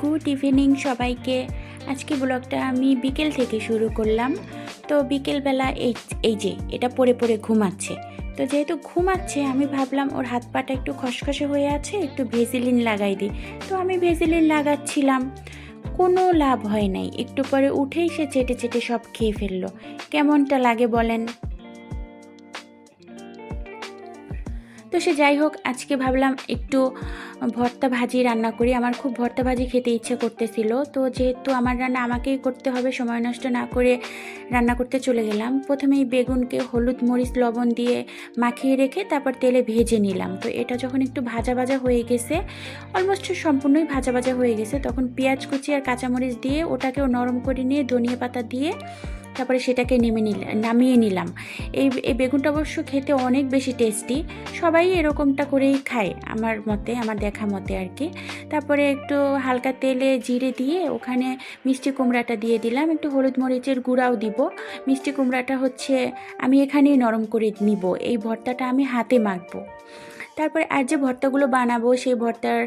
Good evening সবাইকে। আজকে ব্লগটা আমি বিকেল থেকে শুরু করলাম। তো বিকেলবেলা এই যে এটা পড়ে পড়ে ঘুমাচ্ছে। তো যেহেতু ঘুমাচ্ছে আমি ভাবলাম ওর হাত পাটা একটু খসখসে হয়ে আছে, একটু ভেজিলিন লাগাই দিই। তো আমি ভেজিলিন লাগাচ্ছিলাম, কোনো লাভ হয় নাই। একটু পরে উঠেই সে চেটে চেটে সব খেয়ে ফেললো। কেমনটা লাগে বলেন? তো সে যাই হোক, আজকে ভাবলাম একটু ভর্তা ভাজি রান্না করি। আমার খুব ভর্তা ভাজি খেতে ইচ্ছে করতেছিল। তো যেহেতু আমার রান্না আমাকেই করতে হবে, সময় নষ্ট না করে রান্না করতে চলে গেলাম। প্রথমেই বেগুনকে হলুদ মরিচ লবণ দিয়ে মাখিয়ে রেখে তারপর তেলে ভেজে নিলাম। তো এটা যখন একটু ভাজা ভাজা হয়ে গেছে, অলমোস্ট সম্পূর্ণই ভাজা ভাজা হয়ে গেছে, তখন পেঁয়াজ কুচি আর কাঁচামরিচ দিয়ে ওটাকেও নরম করে নিয়ে ধনিয়া পাতা দিয়ে তারপরে সেটাকে নামিয়ে নিলাম। এই বেগুনটা অবশ্য খেতে অনেক বেশি টেস্টি। সবাই এরকমটা করেই খায় আমার মতে, আমার দেখা মতে আর কি। তারপরে একটু হালকা তেলে জিরে দিয়ে ওখানে মিষ্টি কুমড়াটা দিয়ে দিলাম, একটু হলুদ মরিচের গুঁড়াও দিব। মিষ্টি কুমড়াটা হচ্ছে আমি এখানেই নরম করে নিব, এই ভর্তাটা আমি হাতে মাখবো। তারপরে আর যে ভর্তাগুলো বানাবো সেই ভর্তার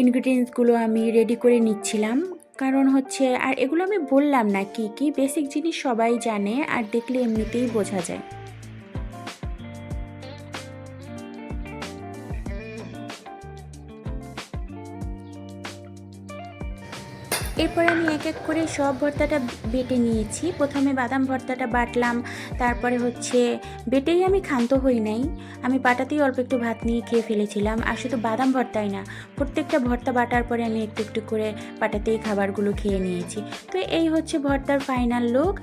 ইনগ্রিডিয়েন্টসগুলো আমি রেডি করে নিচ্ছিলাম। কারণ হচ্ছে, আর এগুলো আমি বললাম না, কি কি বেসিক জিনিস সবাই জানে আর দেখলে এমনিতেই বোঝা যায়। এরপর আমি এক এক করে সব ভর্তাটা বেটে নিয়েছি। প্রথমে বাদাম ভর্তাটা বাটলাম, তারপরে হচ্ছে বেটেই আমি ক্ষান্ত হই নাই, আমি বাটাতেই অল্প একটু ভাত নিয়ে খেয়ে ফেলেছিলাম। আর শুধু বাদাম ভর্তাই না, প্রত্যেকটা ভর্তা বাটার পরে আমি একটু একটু করে বাটাতেই খাবারগুলো খেয়ে নিয়েছি। তো এই হচ্ছে ভর্তার ফাইনাল লুক।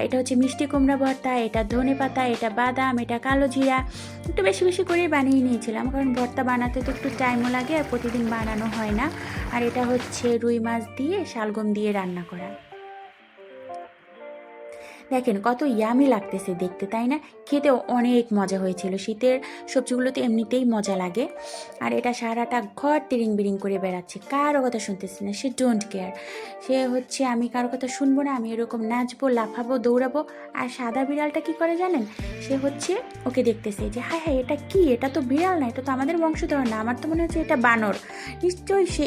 এটা হচ্ছে মিষ্টি কুমড়া ভর্তা, এটা ধনেপাতা, এটা বাদাম, এটা কালো জিরা। একটু বেশি বেশি করেই বানিয়ে নিয়েছিলাম, কারণ ভর্তা বানাতে তো একটু টাইমও লাগে আর প্রতিদিন বানানো হয় না। আর এটা হচ্ছে রুই মাছ দিয়ে শালগম দিয়ে রান্না করা। দেখেন কত ইয়ামি লাগতেছে দেখতে, তাই না? খেতেও অনেক মজা হয়েছিল। শীতের সবজিগুলোতে এমনিতেই মজা লাগে। আর এটা সারাটা ঘর তিরিং বিরিং করে বেড়াচ্ছে, কারো কথা শুনতেছে না, সে ডোন্ট কেয়ার। সে হচ্ছে আমি কারো কথা শুনবো না, আমি এরকম নাচবো, লাফাবো, দৌড়াবো। আর সাদা বিড়ালটা কি করে জানেন? সে হচ্ছে ওকে দেখতেছে যে হায় হায় এটা কি, এটা তো বিড়াল না, এটা তো আমাদের বংশধর না, আমার তো মনে হচ্ছে এটা বানর। নিশ্চয়ই সে